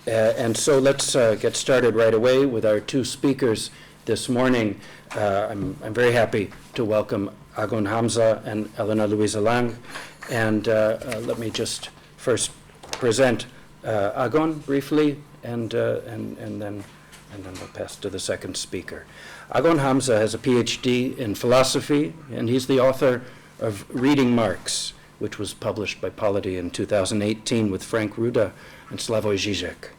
And so let's get started right away with our two speakers this morning. I'm very happy to welcome Agon Hamza and Elena Louisa Lang. And let me just first present Agon briefly, and then we'll pass to the second speaker. Agon Hamza has a PhD in philosophy, and he's the author of Reading Marx, which was published by Polity in 2018 with Frank Ruda and Slavoj Žižek.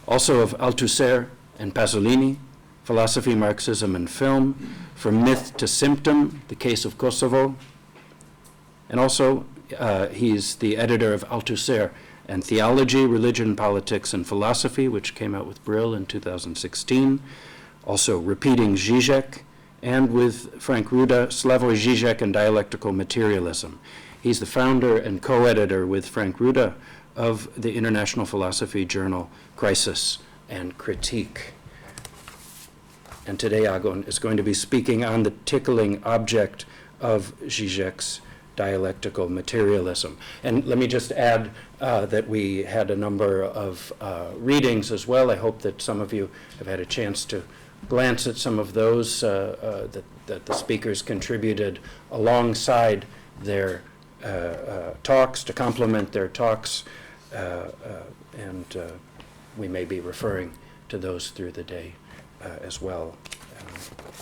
Also of Althusser and Pasolini, Philosophy, Marxism, and Film, From Myth to Symptom, The Case of Kosovo. And also, he's the editor of Althusser and Theology, Religion, Politics, and Philosophy, which came out with Brill in 2016. Also, Repeating Žižek, and with Frank Ruda, Slavoj Žižek and Dialectical Materialism. He's the founder and co-editor with Frank Ruda of the international philosophy journal Crisis and Critique. And today Agon is going to be speaking on the tickling object of Žižek's dialectical materialism. And let me just add that we had a number of readings as well. I hope that some of you have had a chance to glance at some of those that the speakers contributed alongside their talks, to complement their talks, and we may be referring to those through the day as well.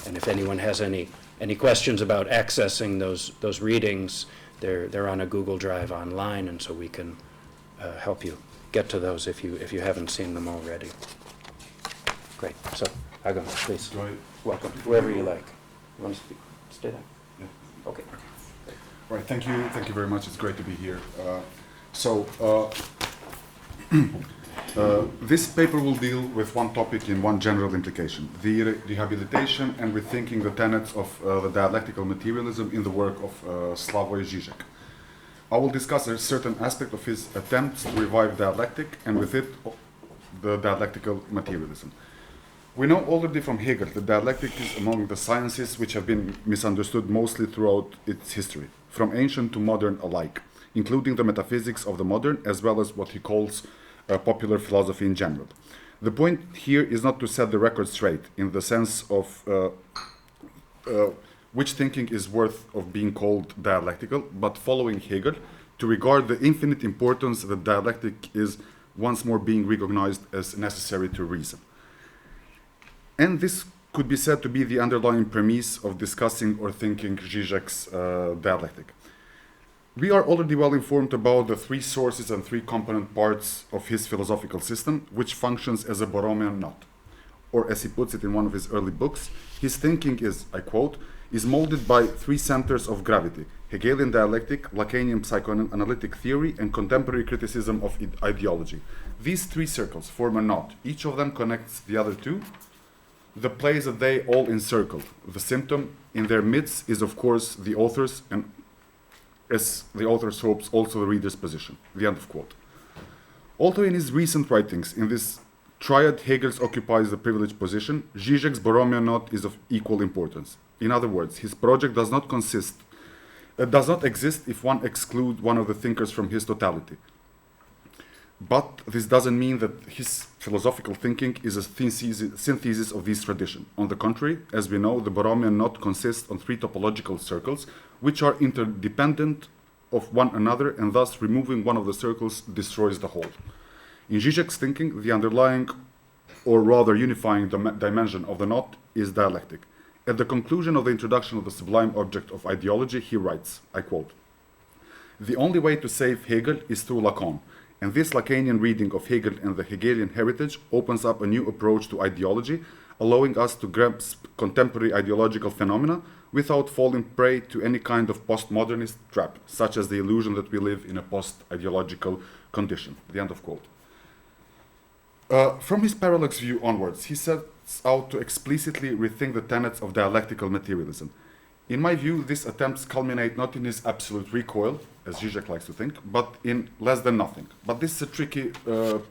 And if anyone has any questions about accessing those readings, they're on a Google Drive online, and so we can help you get to those if you haven't seen them already. Great. So, Agon, please. Welcome, wherever you like. You want to speak? Stay there. Yeah. Okay. All right, thank you very much. It's great to be here. This paper will deal with one topic in one general implication: the rehabilitation and rethinking the tenets of the dialectical materialism in the work of Slavoj Žižek. I will discuss a certain aspect of his attempts to revive dialectic, and with it, the dialectical materialism. We know already from Hegel that dialectic is among the sciences which have been misunderstood mostly throughout its history, from ancient to modern alike, including the metaphysics of the modern as well as what he calls popular philosophy in general. The point here is not to set the record straight in the sense of which thinking is worth of being called dialectical, but following Hegel, to regard the infinite importance that dialectic is once more being recognized as necessary to reason. And this could be said to be the underlying premise of discussing or thinking Žižek's dialectic. We are already well informed about the three sources and three component parts of his philosophical system, which functions as a Borromean knot. Or as he puts it in one of his early books, his thinking is, I quote, is molded by three centers of gravity: Hegelian dialectic, Lacanian psychoanalytic theory, and contemporary criticism of ideology. These three circles form a knot. Each of them connects the other two. The place that they all encircle. The symptom in their midst is, of course, the author's, and as the author's hopes, also the reader's position. The end of quote. Although in his recent writings, in this triad Hegel occupies the privileged position, Žižek's Borromean knot is of equal importance. In other words, his project does not exist if one excludes one of the thinkers from his totality. But this doesn't mean that his philosophical thinking is a synthesis of this tradition. On the contrary, as we know, the Borromean knot consists on three topological circles, which are interdependent of one another, and thus removing one of the circles destroys the whole. In Žižek's thinking, the underlying, or rather unifying dimension of the knot is dialectic. At the conclusion of the introduction of the sublime object of ideology, he writes, I quote, "The only way to save Hegel is through Lacan. And this Lacanian reading of Hegel and the Hegelian heritage opens up a new approach to ideology, allowing us to grasp contemporary ideological phenomena without falling prey to any kind of postmodernist trap, such as the illusion that we live in a post-ideological condition." The end of quote. From his parallax view onwards, he sets out to explicitly rethink the tenets of dialectical materialism. In my view, these attempts culminate not in his absolute recoil, as Žižek likes to think, but in less than nothing. But this is a tricky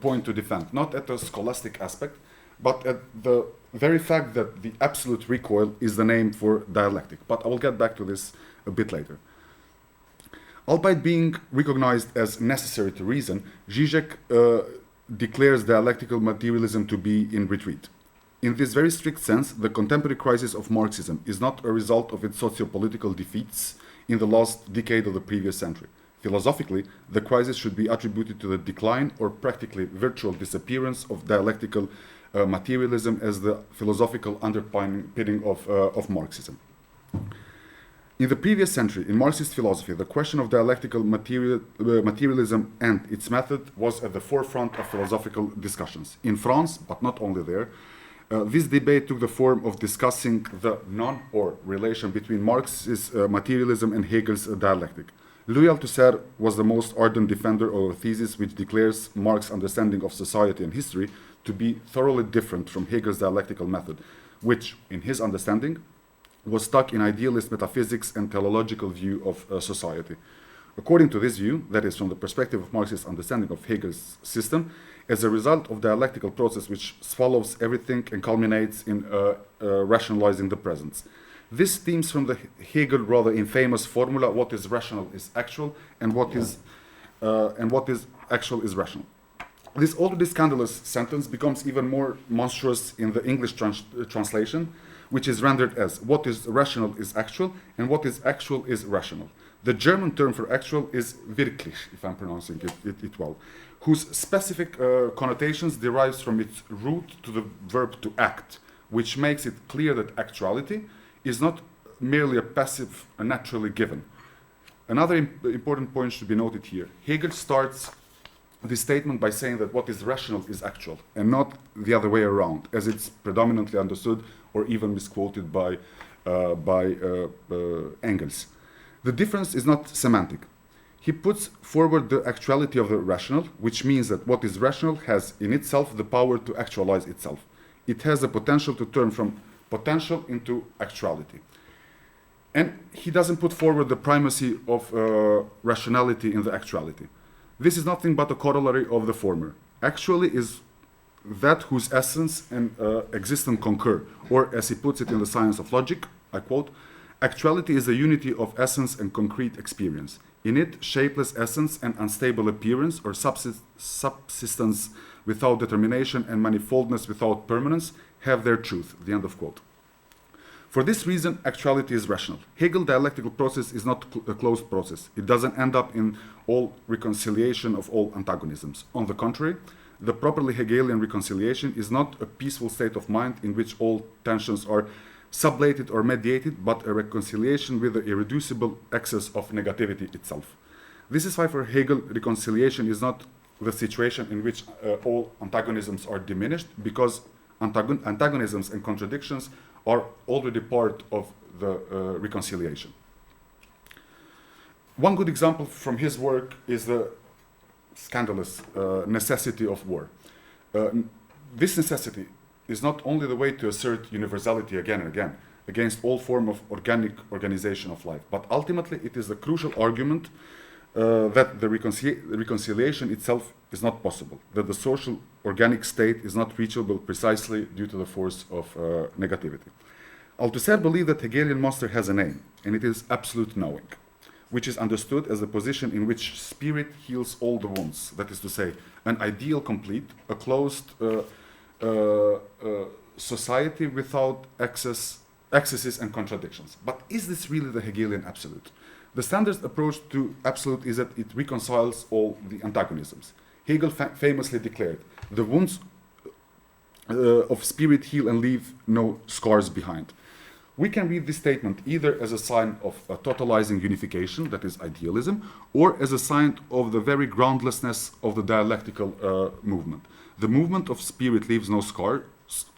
point to defend, not at the scholastic aspect, but at the very fact that the absolute recoil is the name for dialectic. But I will get back to this a bit later. Albeit being recognized as necessary to reason, Žižek declares dialectical materialism to be in retreat. In this very strict sense, the contemporary crisis of Marxism is not a result of its socio-political defeats in the last decade of the previous century. Philosophically, the crisis should be attributed to the decline or practically virtual disappearance of dialectical materialism as the philosophical underpinning of Marxism. In the previous century, in Marxist philosophy, the question of dialectical materialism and its method was at the forefront of philosophical discussions. In France, but not only there, this debate took the form of discussing the non or relation between Marx's materialism and Hegel's dialectic. Louis Althusser was the most ardent defender of a thesis which declares Marx's understanding of society and history to be thoroughly different from Hegel's dialectical method, which, in his understanding, was stuck in idealist metaphysics and teleological view of society. According to this view, that is, from the perspective of Marxist understanding of Hegel's system, as a result of dialectical process which swallows everything and culminates in rationalizing the present. This stems from the Hegel rather infamous formula: what is rational is actual, and what is actual is rational. This already scandalous sentence becomes even more monstrous in the English translation, which is rendered as what is rational is actual, and what is actual is rational. The German term for actual is wirklich, if I'm pronouncing it well, whose specific connotations derives from its root to the verb to act, which makes it clear that actuality is not merely a passive, a naturally given. Another important point should be noted here. Hegel starts this statement by saying that what is rational is actual, and not the other way around, as it's predominantly understood or even misquoted by Engels. The difference is not semantic. He puts forward the actuality of the rational, which means that what is rational has in itself the power to actualize itself. It has the potential to turn from potential into actuality. And he doesn't put forward the primacy of rationality in the actuality. This is nothing but a corollary of the former. Actually is that whose essence and existence concur, or as he puts it in the Science of Logic, I quote, actuality is the unity of essence and concrete experience. In it, shapeless essence and unstable appearance, or subsistence without determination and manifoldness without permanence, have their truth. The end of quote. For this reason, actuality is rational. Hegel's dialectical process is not a closed process. It doesn't end up in all reconciliation of all antagonisms. On the contrary, the properly Hegelian reconciliation is not a peaceful state of mind in which all tensions are sublated or mediated, but a reconciliation with the irreducible excess of negativity itself. This is why for Hegel, reconciliation is not the situation in which all antagonisms are diminished, because antagonisms and contradictions are already part of the reconciliation. One good example from his work is the scandalous necessity of war. This necessity is not only the way to assert universality again and again against all form of organization of life, but ultimately it is a crucial argument that the reconciliation itself is not possible, that the social organic state is not reachable precisely due to the force of negativity. Althusser believed that Hegelian master has a name, and it is absolute knowing, which is understood as a position in which spirit heals all the wounds, that is to say, an ideal complete, a closed society without excesses and contradictions. But is this really the Hegelian absolute? The standard approach to absolute is that it reconciles all the antagonisms. Hegel famously declared, the wounds of spirit heal and leave no scars behind. We can read this statement either as a sign of a totalizing unification, that is idealism, or as a sign of the very groundlessness of the dialectical movement. The movement of spirit leaves no scar,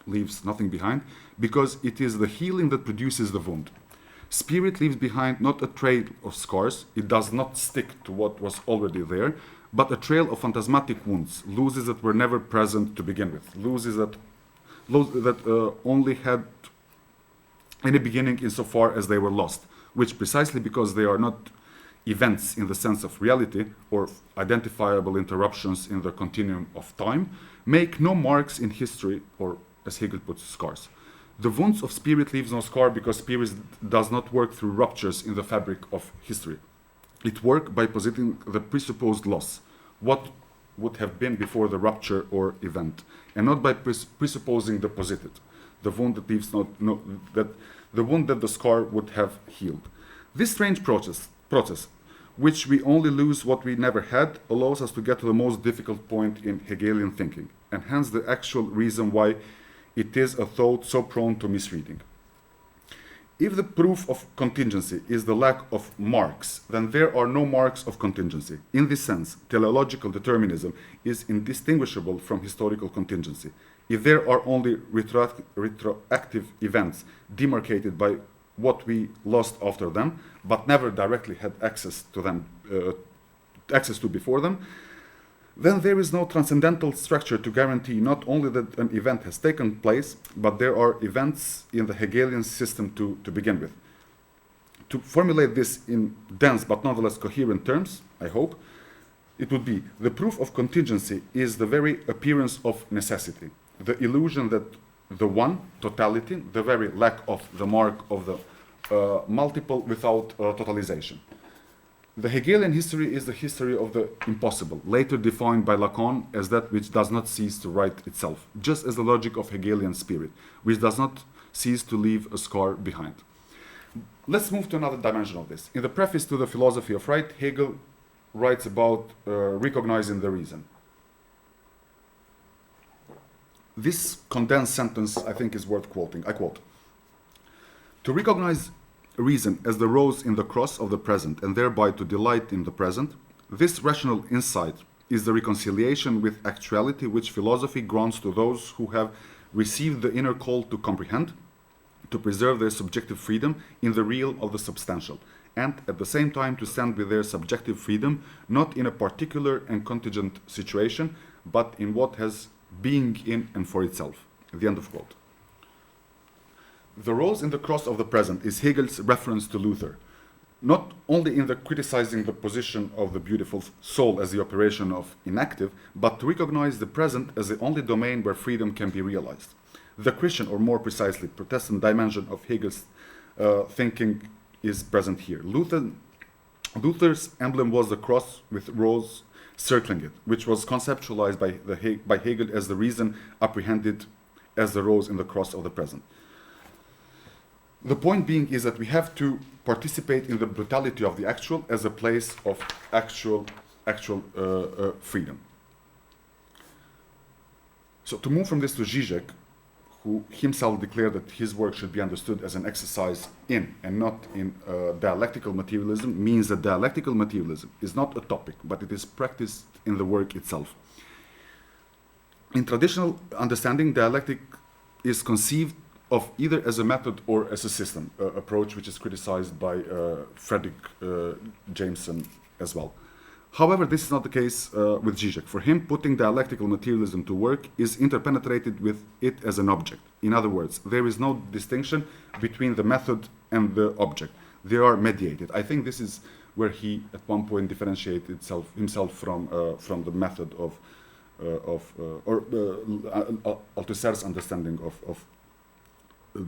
leaves nothing behind, because it is the healing that produces the wound. Spirit leaves behind not a trail of scars, it does not stick to what was already there, but a trail of phantasmatic wounds, losses that were never present to begin with, losses that only had any beginning insofar as they were lost, which precisely because they are not events in the sense of reality or identifiable interruptions in the continuum of time, make no marks in history, or as Hegel puts, scars. The wounds of spirit leaves no scar because spirit does not work through ruptures in the fabric of history. It works by positing the presupposed loss. What would have been before the rupture or event, and not by presupposing the posited, the wound that leaves the wound that the scar would have healed. This strange process, which we only lose what we never had, allows us to get to the most difficult point in Hegelian thinking, and hence the actual reason why it is a thought so prone to misreading. If the proof of contingency is the lack of marks, then there are no marks of contingency. In this sense, teleological determinism is indistinguishable from historical contingency. If there are only retroactive events demarcated by what we lost after them, but never directly had access to before them, then there is no transcendental structure to guarantee not only that an event has taken place, but there are events in the Hegelian system to begin with. To formulate this in dense but nonetheless coherent terms, I hope, it would be the proof of contingency is the very appearance of necessity, the illusion that the one, totality, the very lack of the mark of the multiple without totalization. The Hegelian history is the history of the impossible, later defined by Lacan as that which does not cease to write itself, just as the logic of Hegelian spirit, which does not cease to leave a scar behind. Let's move to another dimension of this. In the preface to the Philosophy of Right, Hegel writes about recognizing the reason. This condensed sentence, I think, is worth quoting. I quote, "To recognize reason as the rose in the cross of the present, and thereby to delight in the present, this rational insight is the reconciliation with actuality which philosophy grants to those who have received the inner call to comprehend, to preserve their subjective freedom in the real of the substantial, and at the same time to stand with their subjective freedom not in a particular and contingent situation, but in what has being in and for itself." At the end of quote. The rose in the cross of the present is Hegel's reference to Luther, not only in the criticizing the position of the beautiful soul as the operation of inactive, but to recognize the present as the only domain where freedom can be realized. The Christian, or more precisely, Protestant dimension of Hegel's thinking is present here. Luther's emblem was the cross with rose circling it, which was conceptualized by Hegel as the reason apprehended as the rose in the cross of the present. The point being is that we have to participate in the brutality of the actual as a place of actual freedom. So to move from this to Žižek, who himself declared that his work should be understood as an exercise in and not in dialectical materialism, means that dialectical materialism is not a topic, but it is practiced in the work itself. In traditional understanding, dialectic is conceived of either as a method or as a system approach, which is criticized by Frederick Jameson as well. However, this is not the case with Žižek. For him, putting dialectical materialism to work is interpenetrated with it as an object. In other words, there is no distinction between the method and the object. They are mediated. I think this is where he at one point differentiated himself from the method of Althusser's understanding of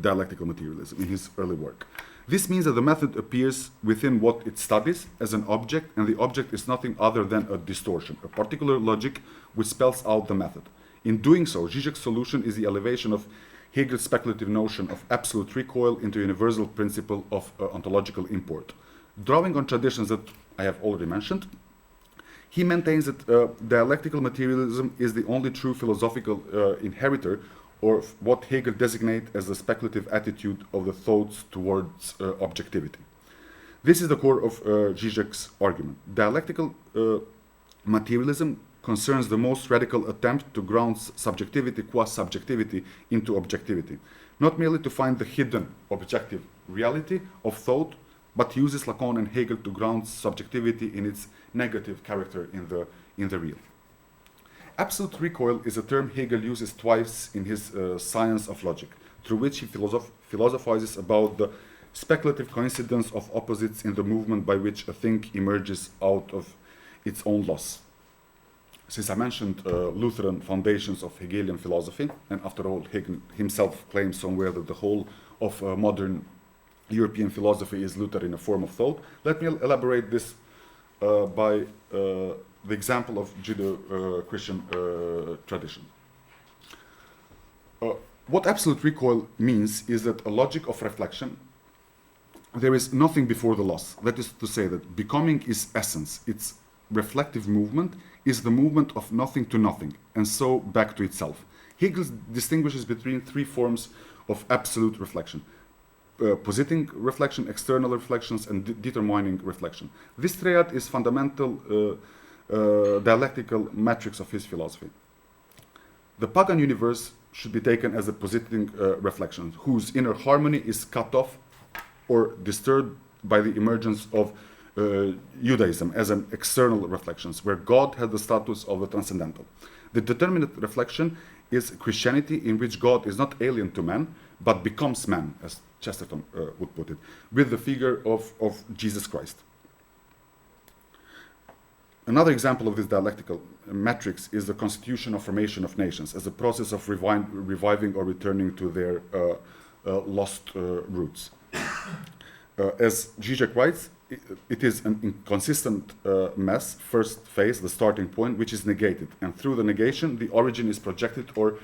dialectical materialism in his early work. This means that the method appears within what it studies as an object, and the object is nothing other than a distortion, a particular logic which spells out the method. In doing so, Žižek's solution is the elevation of Hegel's speculative notion of absolute recoil into a universal principle of ontological import. Drawing on traditions that I have already mentioned, he maintains that dialectical materialism is the only true philosophical inheritor, or what Hegel designates as the speculative attitude of the thoughts towards objectivity. This is the core of Žižek's argument. Dialectical materialism concerns the most radical attempt to ground subjectivity qua subjectivity into objectivity, not merely to find the hidden objective reality of thought, but uses Lacan and Hegel to ground subjectivity in its negative character in the real. Absolute recoil is a term Hegel uses twice in his Science of Logic, through which he philosophizes about the speculative coincidence of opposites in the movement by which a thing emerges out of its own loss. Since I mentioned Lutheran foundations of Hegelian philosophy, and after all, Hegel himself claims somewhere that the whole of modern European philosophy is Luther in a form of thought, let me elaborate this by the example of Judeo-Christian tradition. What absolute recoil means is that a logic of reflection, there is nothing before the loss. That is to say that becoming is essence. Its reflective movement is the movement of nothing to nothing, and so back to itself. Hegel distinguishes between three forms of absolute reflection: positing reflection, external reflections, and determining reflection. This triad is fundamental dialectical matrix of his philosophy. The pagan universe should be taken as a positing reflection, whose inner harmony is cut off or disturbed by the emergence of Judaism as an external reflection, where God has the status of the transcendental. The determinate reflection is Christianity, in which God is not alien to man, but becomes man, as Chesterton would put it, with the figure of Jesus Christ. Another example of this dialectical matrix is the constitution or formation of nations as a process of reviving or returning to their lost roots. As Žižek writes, it is an inconsistent mess, first phase, the starting point, which is negated. And through the negation, the origin is projected or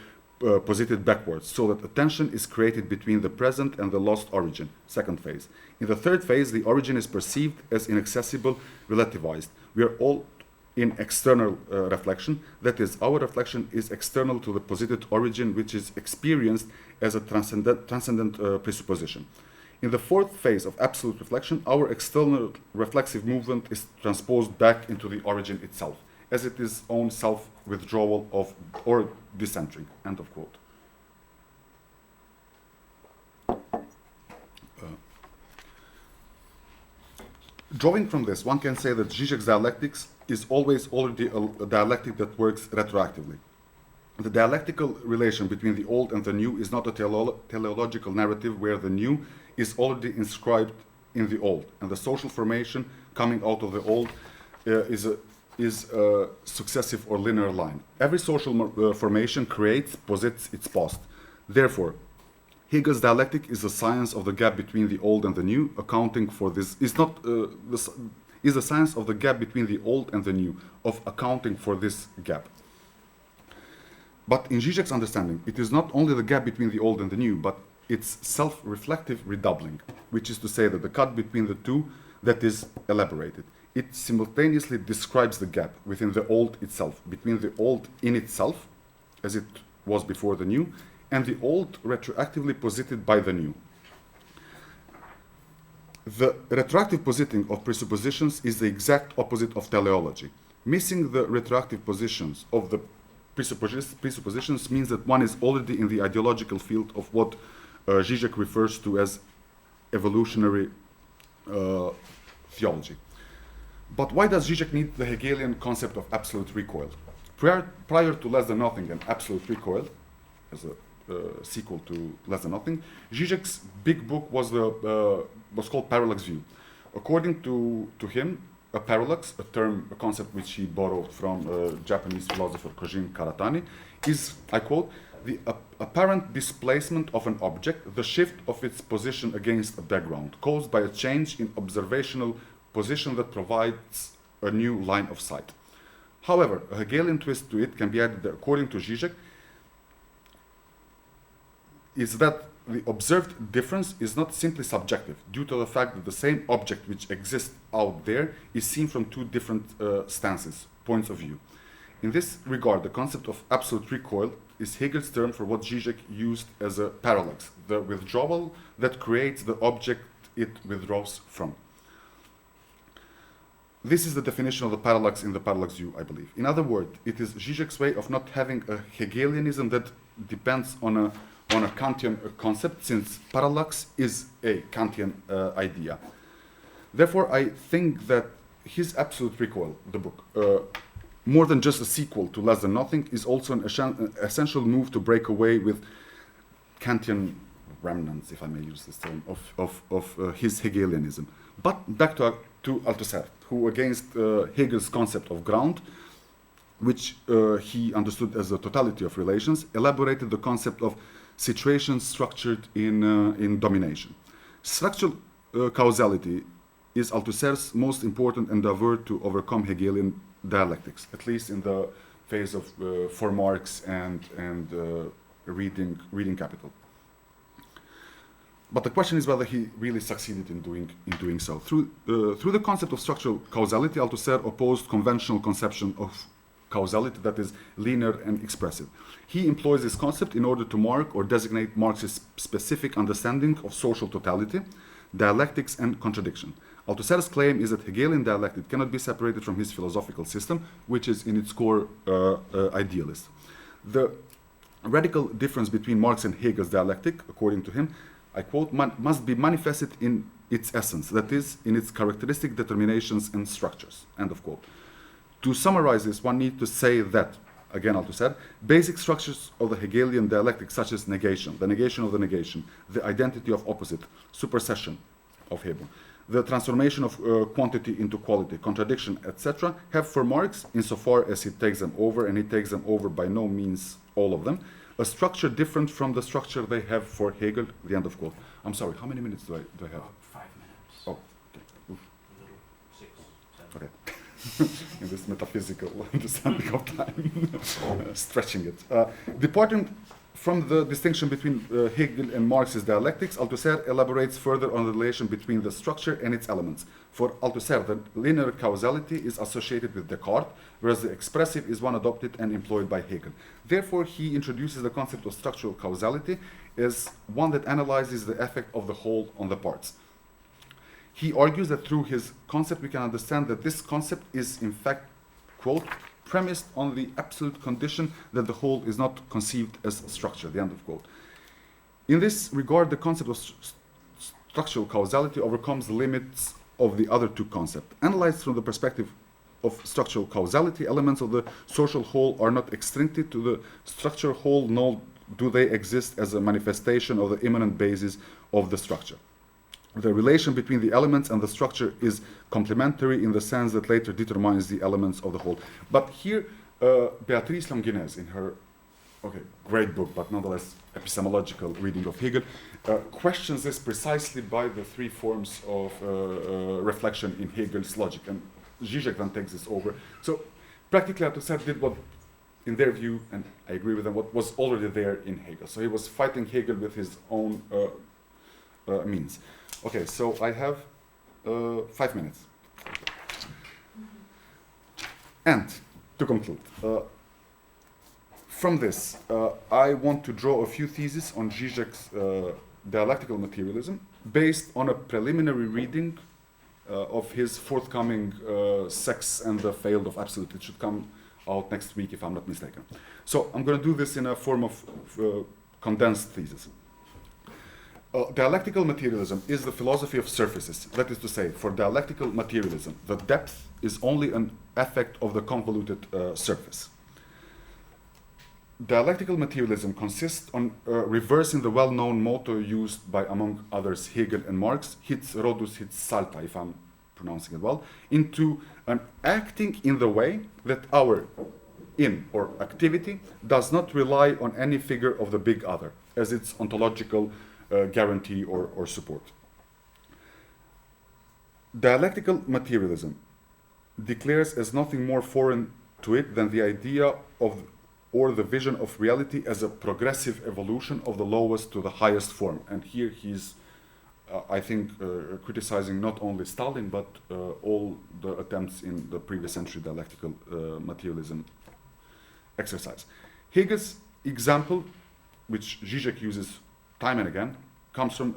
posited backwards, so that a tension is created between the present and the lost origin, second phase. In the third phase, the origin is perceived as inaccessible, relativized. We are all in external reflection, that is, our reflection is external to the posited origin, which is experienced as a transcendent presupposition. In the fourth phase of absolute reflection, our external reflexive movement is transposed back into the origin itself, as it is own self-withdrawal of or decentering. End of quote. Drawing from this, one can say that Žižek's dialectics is always already a dialectic that works retroactively. The dialectical relation between the old and the new is not a teleological narrative where the new is already inscribed in the old, and the social formation coming out of the old is a successive or linear line. Every social formation creates, posits its past. Therefore, Hegel's dialectic is the science of the gap between the old and the new, accounting for this is the science of the gap between the old and the new, of accounting for this gap. But in Žižek's understanding, it is not only the gap between the old and the new, but its self-reflective redoubling, which is to say that the cut between the two that is elaborated. It simultaneously describes the gap within the old itself, between the old in itself, as it was before the new, and the old retroactively posited by the new. The retroactive positing of presuppositions is the exact opposite of teleology. Missing the retroactive positions of the presuppositions means that one is already in the ideological field of what Žižek refers to as evolutionary theology. But why does Žižek need the Hegelian concept of absolute recoil? Prior to Less Than Nothing and Absolute Recoil, as a sequel to Less Than Nothing, Žižek's big book was called Parallax View. According to him, a parallax, a concept which he borrowed from Japanese philosopher Kojin Karatani, is, I quote, the apparent displacement of an object, the shift of its position against a background, caused by a change in observational position that provides a new line of sight. However, a Hegelian twist to it can be added that, according to Žižek, is that the observed difference is not simply subjective, due to the fact that the same object which exists out there is seen from two different stances, points of view. In this regard, the concept of absolute recoil is Hegel's term for what Žižek used as a parallax, the withdrawal that creates the object it withdraws from. This is the definition of the parallax in the parallax view, I believe. In other words, it is Žižek's way of not having a Hegelianism that depends on a Kantian concept, since parallax is a Kantian idea. Therefore, I think that his absolute recoil, the book, more than just a sequel to Less Than Nothing, is also an essential move to break away with Kantian remnants, if I may use this term, of his Hegelianism. But back to Althusser, who against Hegel's concept of ground, which he understood as the totality of relations, elaborated the concept of situations structured in domination. Structural causality is Althusser's most important endeavor to overcome Hegelian dialectics, at least in the phase of for Marx and reading Capital. But the question is whether he really succeeded in doing so. Through the concept of structural causality, Althusser opposed conventional conception of causality that is linear and expressive. He employs this concept in order to mark or designate Marx's specific understanding of social totality, dialectics, and contradiction. Althusser's claim is that Hegelian dialectic cannot be separated from his philosophical system, which is in its core idealist. The radical difference between Marx and Hegel's dialectic, according to him, I quote, must be manifested in its essence, that is, in its characteristic determinations and structures, end of quote. To summarize this, one needs to say that, again Althusser, basic structures of the Hegelian dialectic, such as negation, the negation of the negation, the identity of opposite, supersession of Hegel, the transformation of quantity into quality, contradiction, etc., have for Marx, insofar as he takes them over, and he takes them over by no means all of them, a structure different from the structure they have for Hegel, the end of quote. I'm sorry, how many minutes do I have? 5 minutes. Oh, okay. Oof. A little 6, 7. Okay. In this metaphysical understanding of time, stretching it. Departing from the distinction between Hegel and Marx's dialectics, Althusser elaborates further on the relation between the structure and its elements. For Althusser, the linear causality is associated with Descartes, whereas the expressive is one adopted and employed by Hegel. Therefore, he introduces the concept of structural causality as one that analyzes the effect of the whole on the parts. He argues that through his concept we can understand that this concept is in fact, quote, premised on the absolute condition that the whole is not conceived as structure, the end of quote. In this regard, the concept of structural causality overcomes the limits of the other two concepts. Analyzed from the perspective of structural causality, elements of the social whole are not extrinsic to the structural whole, nor do they exist as a manifestation of the immanent basis of the structure. The relation between the elements and the structure is complementary in the sense that later determines the elements of the whole. But here, Beatrice Longinez, in her great book, but nonetheless epistemological reading of Hegel, questions this precisely by the three forms of reflection in Hegel's logic. And Žižek then takes this over. So practically, Althusser did what, in their view, and I agree with them, what was already there in Hegel. So he was fighting Hegel with his own means. Okay, so I have 5 minutes. And to conclude, from this, I want to draw a few theses on Žižek's dialectical materialism based on a preliminary reading of his forthcoming Sex and the Failed of Absolute. It should come out next week, if I'm not mistaken. So I'm going to do this in a form of condensed thesis. Dialectical materialism is the philosophy of surfaces. That is to say, for dialectical materialism, the depth is only an effect of the convoluted surface. Dialectical materialism consists on reversing the well-known motto used by, among others, Hegel and Marx, hit rodus, hit salta, if I'm pronouncing it well, into an acting in the way that our in or activity does not rely on any figure of the big other as its ontological guarantee or support. Dialectical materialism declares as nothing more foreign to it than the idea of or the vision of reality as a progressive evolution of the lowest to the highest form. And here he's, I think, criticizing not only Stalin, but all the attempts in the previous century dialectical materialism exercise. Hegel's example, which Žižek uses time and again, comes from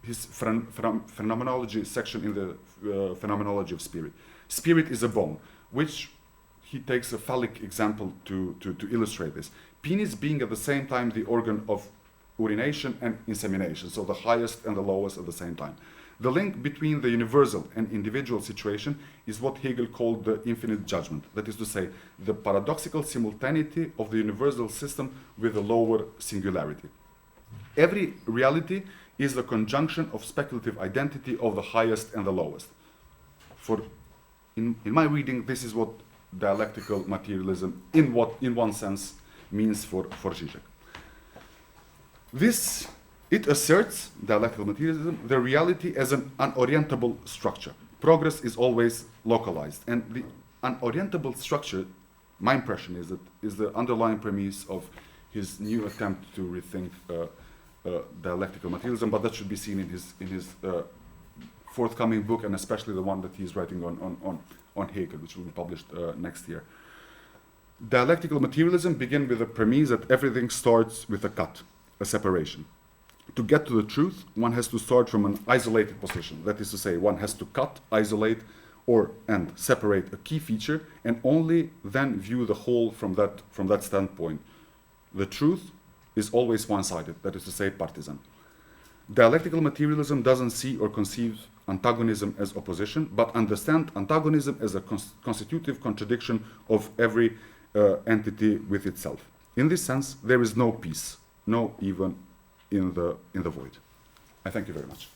his phenomenology section in the phenomenology of spirit. Spirit is a bone, which he takes a phallic example to illustrate this. Penis being at the same time the organ of urination and insemination, so the highest and the lowest at the same time. The link between the universal and individual situation is what Hegel called the infinite judgment. That is to say, the paradoxical simultaneity of the universal system with the lower singularity. Every reality is the conjunction of speculative identity of the highest and the lowest. In my reading, this is what dialectical materialism, in one sense, means for Žižek. It asserts, dialectical materialism, the reality as an unorientable structure. Progress is always localized, and the an orientable structure, my impression is the underlying premise of his new attempt to rethink dialectical materialism, but that should be seen in his forthcoming book, and especially the one that he's writing on Hegel, which will be published next year. Dialectical materialism begins with the premise that everything starts with a cut, a separation. To get to the truth, one has to start from an isolated position. That is to say, one has to cut, isolate, and separate a key feature, and only then view the whole from that standpoint. The truth is always one-sided, that is to say, partisan. Dialectical materialism doesn't see or conceive antagonism as opposition, but understand antagonism as a constitutive contradiction of every entity with itself. In this sense, there is no peace, no even in the void. I thank you very much.